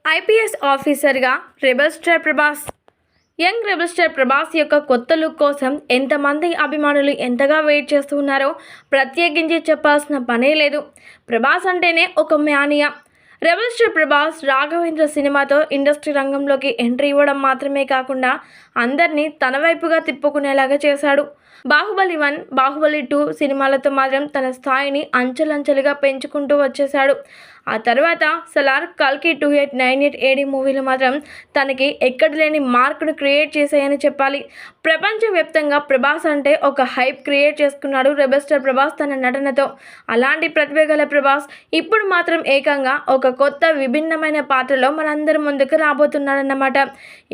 IPS ఆఫీసర్గా rebel star Prabhas. Young rebel star Prabhas యొక్క కొత్త లుక్ కోసం ఎంతమంది అభిమానులు ఎంతగా వెయిట్ చేస్తూ ఉన్నారో ప్రత్యేకించి చెప్పాల్సిన పనే లేదు. ప్రభాస్ అంటేనే ఒక mania. Rebel star Prabhas Raghavendra సినిమాతో ఇండస్ట్రీ రంగంలోకి ఎంట్రీ ఇవ్వడం మాత్రమే కాకుండా అందరినీ తన వైపుగా తిప్పుకునేలాగా చేశాడు. బాహుబలి 1, బాహుబలి 2 సినిమాలతో మాత్రం తన స్థాయిని అంచెలంచెలుగా పెంచుకుంటూ వచ్చేశాడు. ఆ తర్వాత సలార్, కల్కి 2898 AD మూవీలు మాత్రం తనకి ఎక్కడ లేని మార్కును క్రియేట్ చేశాయని చెప్పాలి. ప్రపంచవ్యాప్తంగా ప్రభాస్ అంటే ఒక హైప్ క్రియేట్ చేసుకున్నాడు రెబల్ స్టార్ ప్రభాస్ తన నటనతో. అలాంటి ప్రతిభ గల ప్రభాస్ ఇప్పుడు మాత్రం ఏకంగా ఒక కొత్త విభిన్నమైన పాత్రలో మనందరి ముందుకు రాబోతున్నాడన్నమాట.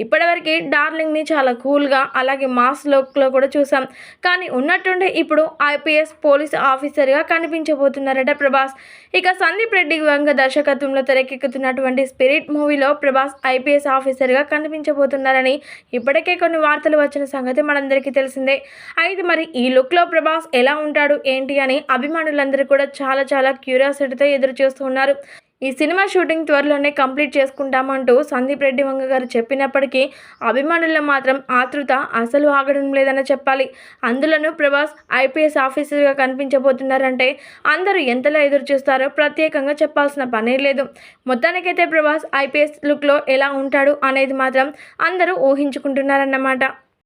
ఇప్పటివరకు డార్లింగ్ని చాలా కూల్గా అలాగే మాస్ లుక్లో కూడా చూసాం. కానీ ఉన్నట్టుండే ఇప్పుడు ఐపీఎస్ పోలీస్ ఆఫీసర్గా కనిపించబోతున్నారట ప్రభాస్. ఇక సందీప్ రెడ్డి దర్శకత్వంలో తెరకెక్కుతున్నటువంటి స్పిరిట్ మూవీలో ప్రభాస్ ఐపీఎస్ ఆఫీసర్గా కనిపించబోతున్నారని ఇప్పటికే కొన్ని వార్తలు వచ్చిన సంగతి మనందరికీ తెలిసిందే. అయితే మరి ఈ లుక్లో ప్రభాస్ ఎలా ఉంటాడు ఏంటి అని అభిమానులందరూ కూడా చాలా క్యూరియాసిటీతో ఎదురు చూస్తూ ఉన్నారు. ఈ సినిమా షూటింగ్ త్వరలోనే కంప్లీట్ చేసుకుంటామంటూ సందీప్ రెడ్డి వంగ గారు చెప్పినప్పటికీ అభిమానుల్లో మాత్రం ఆతృత అసలు ఆగడం లేదని చెప్పాలి. అందులోనూ ప్రభాస్ ఐపీఎస్ ఆఫీసర్గా కనిపించబోతున్నారంటే అందరూ ఎంతలా ఎదురు చూస్తారో ప్రత్యేకంగా చెప్పాల్సిన పనే లేదు. మొత్తానికైతే ప్రభాస్ ఐపీఎస్ లుక్లో ఎలా ఉంటాడు అనేది మాత్రం అందరూ ఊహించుకుంటున్నారన్నమాట.